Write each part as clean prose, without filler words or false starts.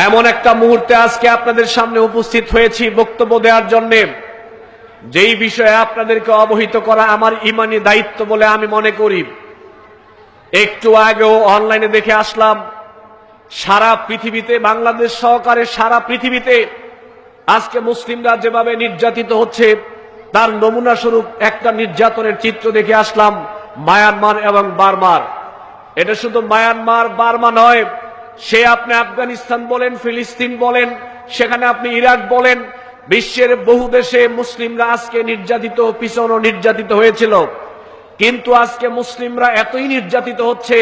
এমন একটা মুহূর্তে আজকে আপনাদের সামনে উপস্থিত হয়েছি বক্তব্য দেওয়ার জন্য, যেই বিষয়ে আপনাদেরকে অবহিত করা আমার ঈমানি দায়িত্ব বলে আমি মনে করি। একটু আগেও অনলাইনে দেখে আসলাম, সারা পৃথিবীতে, বাংলাদেশ সহকারে সারা পৃথিবীতে আজকে মুসলিমরা যেভাবে নির্যাতিত হচ্ছে তার নমুনা স্বরূপ একটা নির্যাতনের চিত্র দেখে আসলাম মায়ানমার এবং বার্মার। এটা শুধু মায়ানমার বার্মা নয়, সে আপনি আফগানিস্তান বলেন, ফিলিস্তিন বলেন, সেখানে আপনি ইরাক বলেন, বিশ্বের বহু দেশে মুসলিমরা আজকে নির্যাতিত, পিছনও নির্যাতিত হয়েছিল। কিন্তু আজকে মুসলিমরা এতই নির্যাতিত হচ্ছে,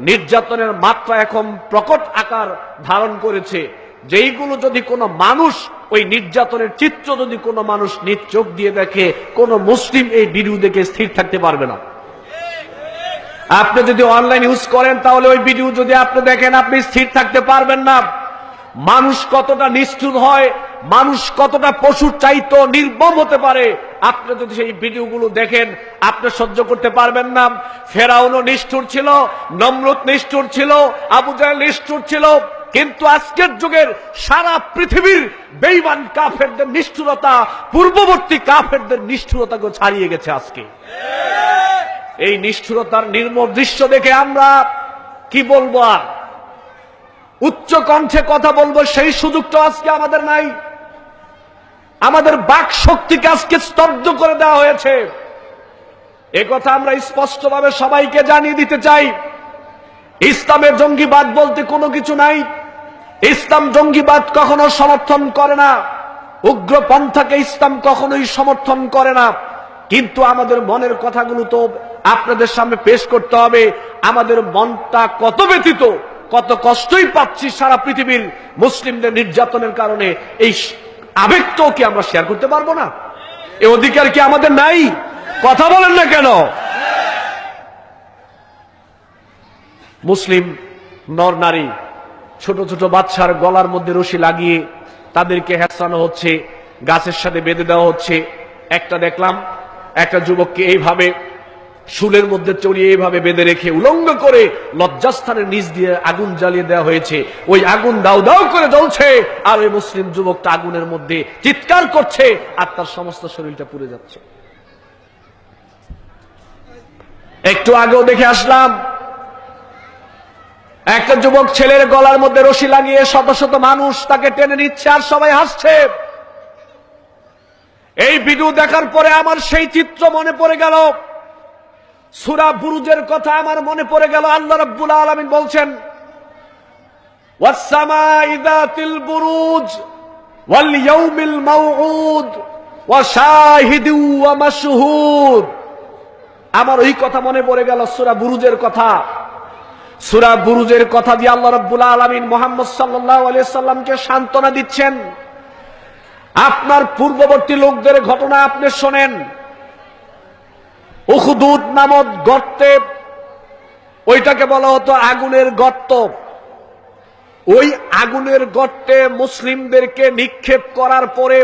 নির্যাতনের মাত্রা এখন প্রকট আকার ধারণ করেছে, যেইগুলো যদি কোনো মানুষ, ওই নির্যাতনের চিত্র যদি কোনো মানুষ নিজ চোখ দিয়ে দেখে, কোনো মুসলিম এই ভিডিও দেখে স্থির থাকতে পারবে না। আপনি যদি অনলাইন ইউজ করেন তাহলে ওই ভিডিও যদি আপনি দেখেন, আপনি স্থির থাকতে পারবেন না। মানুষ কতটা নিষ্ঠুর হয়, মানুষ কতটা পশুর চাইতো নির্মম হতে পারে, আপনি যদি সেই ভিডিওগুলো দেখেন আপনি সহ্য করতে পারবেন না। ফেরাউনও নিষ্ঠুর ছিল, নমরুদ নিষ্ঠুর ছিল, আবু জাহেল নিষ্ঠুর ছিল, কিন্তু আজকের যুগের সারা পৃথিবীর বেঈমান কাফেরদের নিষ্ঠুরতা পূর্ববর্তী কাফেরদের নিষ্ঠুরতাকে ছাড়িয়ে গেছে। আজকে এই নিষ্ঠুরতার নির্মম দৃশ্য দেখে আমরা কি বলবো, আর উচ্চ কণ্ঠে কথা বলবো সেই সুযোগটা আজকে আমাদের নাই। আমাদের বাক শক্তিকে আজকে স্তব্ধ করে দেওয়া হয়েছে। এ কথা আমরা স্পষ্টভাবে সবাইকে জানিয়ে দিতে চাই। ইসলামের জঙ্গিবাদ বলতে কোনো কিছু নাই। ইসলাম জঙ্গিবাদ কখনো সমর্থন করে না, উগ্রপন্থাকে ইসলাম কখনোই সমর্থন করে না। কিন্তু আমাদের মনের কথাগুলো তো আপনাদের সামনে পেশ করতে হবে। আমাদের মনটা কত ব্যথিত, কত কষ্টই পাচ্ছি সারা পৃথিবীর মুসলিমদের নির্যাতনের কারণে, এই আবেগটাও কি আমরা শেয়ার করতে পারবো না? এই অধিকার কি আমাদের নাই? কথা বলেন না কেন? মুসলিম নর নারী, ছোট ছোট বাচ্চার গলার মধ্যে রশি লাগিয়ে তাদেরকে হেঁচড়ানো হচ্ছে, গাছের সাথে বেঁধে দেওয়া হচ্ছে। একটা দেখলাম একটা যুবককে এইভাবে শুলের মধ্যে চড়িয়ে এইভাবে বেঁধে রেখে উলঙ্গ করে লজ্জাস্থানের নিচ দিয়ে আগুন জ্বালিয়ে দেওয়া হয়েছে। ওই আগুন দাউ দাউ করে জ্বলছে, আর ওই মুসলিম যুবকটা আগুনের মধ্যে চিৎকার করছে, আর তার সমস্ত শরীরটা পুড়ে যাচ্ছে। একটু আগেও দেখে আসলাম একটা যুবক ছেলের গলার মধ্যে রশি লাগিয়ে শত শত মানুষ তাকে টেনে নিচ্ছে, আর সবাই হাসছে। এই ভিডিও দেখার পরে আমার সেই চিত্র মনে পড়ে গেল, সূরা বুরুজের কথা আমার মনে পড়ে গেল। আল্লাহ রাব্বুল আলামিন বলছেন, ওয়াস-সামাই যাতিল বুরুজ ওয়াল ইয়াউমিল মাউউদ ওয়া শাহিদু ওয়া মাশহুদ। আমার ওই কথা মনে পড়ে গেল, সূরা বুরুজের কথা। সূরা বুরুজের কথা দিয়ে আল্লাহ রাব্বুল আলামিন মুহাম্মদ সাল্লাল্লাহু আলাইহি সাল্লামকে সান্ত্বনা দিচ্ছেন। আপনার পূর্ববর্তী লোকদের ঘটনা আপনি শোনেন। উখদুদ নামক গর্তে, ওইটাকে বলা হতো আগুনের গর্ত। ওই আগুনের গর্তে মুসলিমদেরকে নিক্ষেপ করার পরে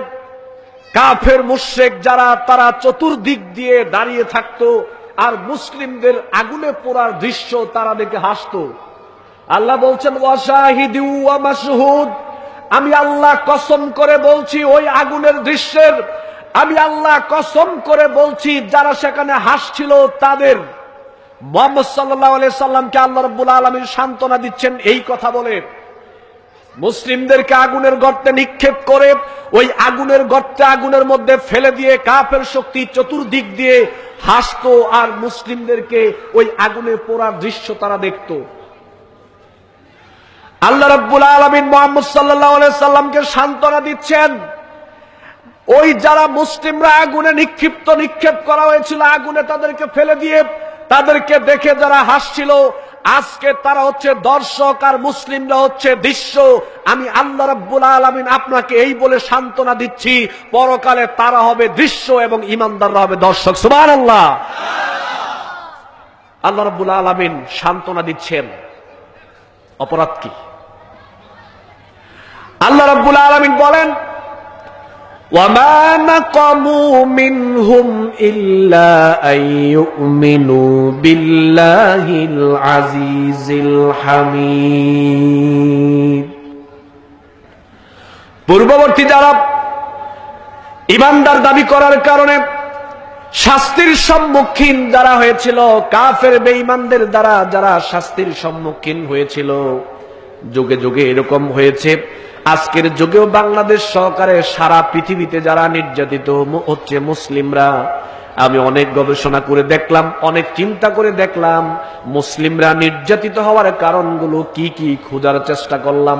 কাফের মুশরিক যারা, তারা চতুর্দিক দিয়ে দাঁড়িয়ে থাকতো, আর মুসলিমদের আগুনে পোড়ার দৃশ্য তারা দেখে হাসতো। আল্লাহ বলছেন, ওয়া শাহিদু ওয়া মাশহুদ, আমি আল্লাহ কসম করে বলছি ওই আগুনের দৃশ্যের, আমি আল্লাহ কসম করে বলছি যারা সেখানে হাসছিল তাদের। মুহাম্মদ সাল্লাল্লাহু আলাইহি সাল্লামকে আল্লাহ রাব্বুল আলামিন সান্ত্বনা দিচ্ছেন এই কথা বলে। মুসলিমদেরকে আগুনের গর্তে নিক্ষেপ করে ওই আগুনের গর্তে, আগুনের মধ্যে ফেলে দিয়ে কাফের শক্তি চতুর্দিক দিয়ে হাসতো, আর মুসলিমদেরকে ওই আগুনে পোড়ার দৃশ্য তারা দেখত। আল্লাহ রাব্বুল আলামিন মুহাম্মদ সাল্লাল্লাহু আলাইহি সাল্লামকে সান্ত্বনা দিচ্ছেন, ওই যারা মুসলিমরা আগুনে নিক্ষেপ করা হয়েছিল, আগুনে তাদেরকে ফেলে দিয়ে তাদেরকে দেখে যারা হাসছিল, আজকে তারা হচ্ছে দর্শক আর মুসলিমরা হচ্ছে দৃশ্য। আমি আল্লাহ রাব্বুল আলামিন আপনাকে এই বলে সান্ত্বনা দিচ্ছি, পরকালে তারা হবে দৃশ্য এবং ঈমানদাররা হবে দর্শক। সুবহানাল্লাহ। আল্লাহ রাব্বুল আলামিন সান্ত্বনা দিচ্ছেন। অপরাধ কি? আল্লাহ রাব্বুল আলামিন বলেন, وَمَا نَقَمُوا مِنْهُمْ إِلَّا أَن يُؤْمِنُوا بِاللَّهِ الْعَزِيزِ الْحَمِيدِ। পূর্ববর্তী যারা ইমানদার দাবি করার কারণে শাস্তির সম্মুখীন যারা হয়েছিল, কাফের বেঈমানদের দ্বারা যারা শাস্তির সম্মুখীন হয়েছিল, যুগে যুগে এরকম হয়েছে। আজকের যুগেও বাংলাদেশ সহকারে সারা পৃথিবীতে যারা নির্যাতিত হচ্ছে মুসলিমরা, আমি অনেক গবেষণা করে দেখলাম, অনেক চিন্তা করে দেখলাম, মুসলিমরা নির্যাতিত হওয়ার কারণগুলো কি কি খোঁজার চেষ্টা করলাম।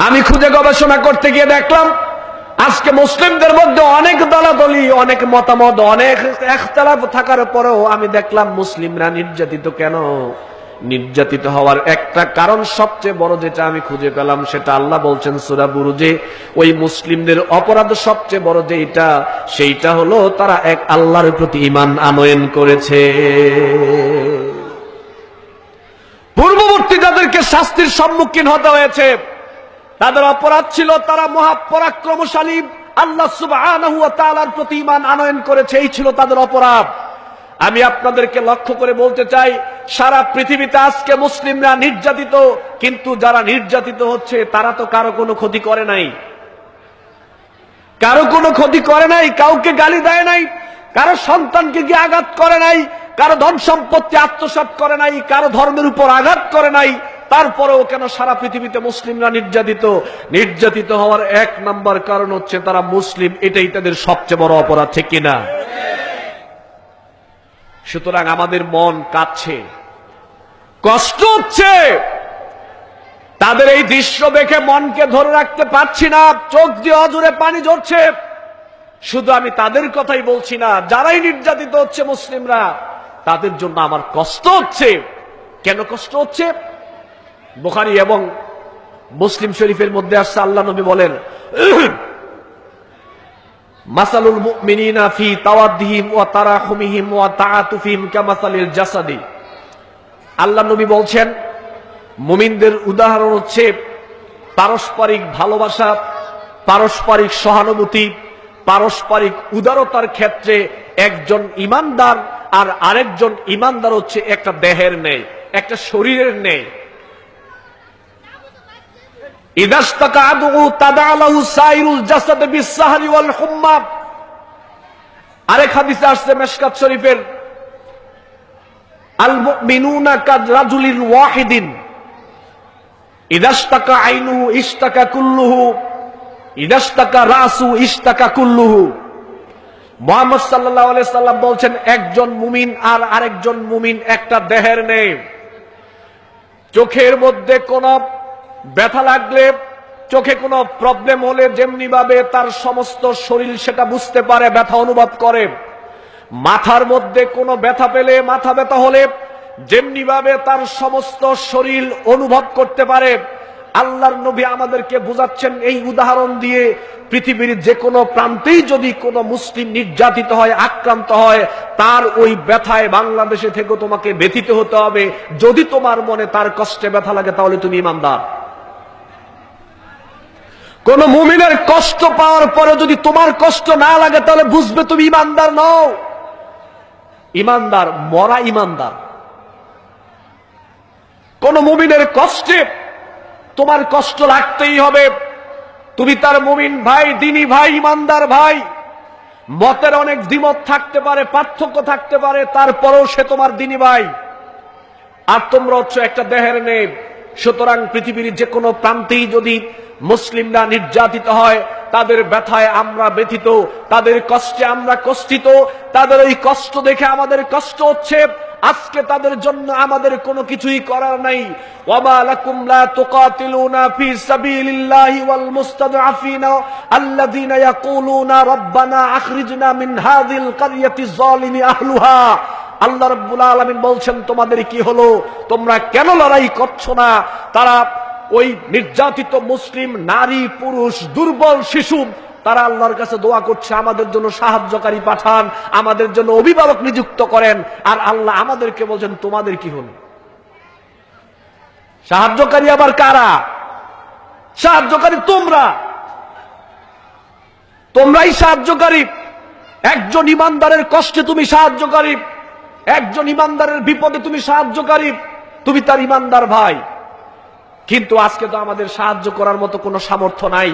আমি খুঁজে গবেষণা করতে গিয়ে দেখলাম আজকে মুসলিমদের মধ্যে অনেক দলাদলি, অনেক মতামত, অনেক ইখতিলাফ থাকার পরেও আমি দেখলাম মুসলিমরা নির্যাতিত কেন। নির্যাতিত হওয়ার একটা কারণ সবচেয়ে বড় যেটা আমি খুঁজে পেলাম, সেটা আল্লাহ বলছেন সূরা বুরুজে, ওই মুসলিমদের অপরাধ সবচেয়ে বড় যেটা, সেইটা হলো তারা এক আল্লাহর প্রতি ঈমান আনয়ন করেছে। পূর্ববর্তী যাদেরকে শাস্তির সম্মুখীন হতে হয়েছে, তাদের অপরাধ ছিল তারা মহাপরাক্রমশালী আল্লাহ সুবহানাহু ওয়া তাআলার প্রতি ঈমান আনয়ন করেছে, এই ছিল তাদের অপরাধ। আমি আপনাদেরকে লক্ষ্য করে বলতে চাই, সারা পৃথিবীতে আজকে মুসলিমরা নির্যাতিত, কিন্তু যারা নির্যাতিত হচ্ছে তারা তো কারো কোনো ক্ষতি করে নাই, কারো কোনো ক্ষতি করে নাই, কাউকে গালি দেয় নাই, কারো সন্তানকে গিয়ে আঘাত করে নাই, কারো ধন সম্পত্তি আত্মসাৎ করে নাই, কারো ধর্মের উপর আঘাত করে নাই। তারপরেও কেন সারা পৃথিবীতে মুসলিমরা নির্যাতিত? নির্যাতিত হওয়ার এক নাম্বার কারণ হচ্ছে তারা মুসলিম, এটাই তাদের সবচেয়ে বড় অপরাধ, ঠিক কিনা? সুতরাং আমাদের মন কাঁদছে, কষ্ট হচ্ছে, তাদের এই দৃশ্য দেখে মনকে ধরে রাখতে পারছি না, চোখ দিয়ে অজরে পানি ঝরছে। শুধু আমি তাদের কথাই বলছি না, যারাই নির্যাতিত হচ্ছে মুসলিমরা, তাদের জন্য আমার কষ্ট হচ্ছে। কেন কষ্ট হচ্ছে? বুখারী এবং মুসলিম শরীফের মধ্যে আসছে, আল্লাহ নবী বলেন, মাসালুল মুমিনিনা ফি তাওয়াদ্দিহিম ওয়া তারাহুমিহিম ওয়া তাআতুফিহিম কামাসালিল জাসাদি। আল্লাহ নবী বলছেন, মুমিনদের উদাহরণ হচ্ছে পারস্পরিক ভালোবাসা, পারস্পরিক সহানুভূতি, পারস্পরিক উদারতার ক্ষেত্রে একজন ইমানদার আর আরেকজন ইমানদার হচ্ছে একটা দেহের ন্যায়, একটা শরীরের ন্যায়। ইদাশতাকা আদু তাদালাহু সাইরুল জাসাদ বিসসাহরি ওয়াল হুম্মা। আরেক হাদিসে আসছে মিশকাত শরীফের, আল মুমিনুনা কারাজুলিন ওয়াহিদিন ইদাশতাকা আইনুহু ইশতাকা কুল্লুহু ইদাশতাকা রাসু ইশতাকা কুল্লুহু। মুহাম্মদ সাল্লাল্লাহু আলাইহি সাল্লাম বলছেন, একজন মুমিন আর আরেকজন মুমিন একটা দেহের ন্যায়। চোখের মধ্যে কোন ব্যথা লাগলে, চোখে কোনো প্রবলেম হলে যেমনি ভাবে তার সমস্ত শরীর সেটা বুঝতে পারে, ব্যথা অনুভব করে, মাথার মধ্যে কোনো ব্যথা পেলে, মাথা ব্যথা হলে যেমনি ভাবে তার সমস্ত শরীর অনুভব করতে পারে। আল্লাহর নবী আমাদেরকে বোঝাচ্ছেন এই উদাহরণ দিয়ে, পৃথিবীর যে কোনো প্রান্তেই যদি কোনো মুসলিম নির্যাতিত হয়, আক্রান্ত হয়, তার ওই ব্যথায় বাংলাদেশে থেকে তোমাকে ব্যথিত হতে হবে। যদি তোমার মনে তার কষ্টে ব্যথা লাগে, তাহলে তুমি ইমানদার। কোন মুমিনের কষ্ট পাওয়ার পরে যদি তোমার কষ্ট না লাগে, তাহলে বুঝবে তুমি ইমানদার নও। ইমানদার মরা ইমানদার। কোন মুমিনের কষ্টে তোমার কষ্ট লাগতেই হবে। তুমি তার মুমিন ভাই, দ্বীনী ভাই, ইমানদার ভাই। মতের অনেক দ্বিমত থাকতে পারে, পার্থক্য থাকতে পারে, তারপরেও সে তোমার দ্বীনী ভাই। আর তোমরা হচ্ছে একটা দেহের ন্যায়। সুতরাং পৃথিবীর যে কোনো প্রান্তেই যদি মুসলিমরা নির্যাতিত হয়, তাদের ব্যথায় আমরা ব্যথিত, তাদের কষ্টে আমরা কষ্টিত, তাদের ওই কষ্ট দেখে আমাদের কষ্ট হচ্ছে। আজকে তাদের জন্য আমাদের কোনো কিছুই করার নাই। ওয়ামা লাকুম লা তুকাতিলুনা ফি সাবিলিল্লাহি ওয়াল মুস্তাদআফিনা আল্লাযীনা ইয়াকুলুনা রাব্বানা আখরিজনা মিন হাযিল ক্বরিয়াতি যালিমি আহলুহা। আল্লাহ রাব্বুল আলামিন বলছেন, তোমাদের কি হলো? তোমরা কেন লড়াই করছো না? তারা ওই নির্যাতিত মুসলিম নারী, পুরুষ, দুর্বল শিশু, তারা আল্লাহর কাছে দোয়া করছে, আমাদের জন্য সাহায্যকারী পাঠান, আমাদের জন্য অভিভাবক নিযুক্ত করেন। আর আল্লাহ আমাদেরকে বলছেন, তোমাদের কি হলো? সাহায্যকারী আবার কারা? সাহায্যকারী তোমরা, তোমরাই সাহায্যকারী। একজন ইমানদারের কষ্টে তুমি সাহায্যকারী, একজন ইমানদারের বিপদে তুমি সাহায্যকারী, তুমি তার ইমানদার ভাই। কিন্তু আজকে তো আমাদের সাহায্য করার মতো কোনো সামর্থ্য নাই।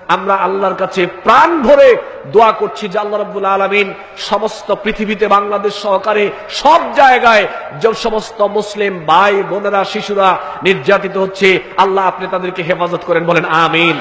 আমরা আল্লাহর কাছে প্রাণ ভরে দোয়া করছি যে আল্লাহ রাব্বুল আলামিন সমস্ত পৃথিবীতে বাংলাদেশ সহকারে সব জায়গায় যে সমস্ত মুসলিম ভাই বোনেরা শিশুরা নির্যাতিত হচ্ছে, আল্লাহ আপনি তাদেরকে হেফাজত করেন, বলেন আমিন।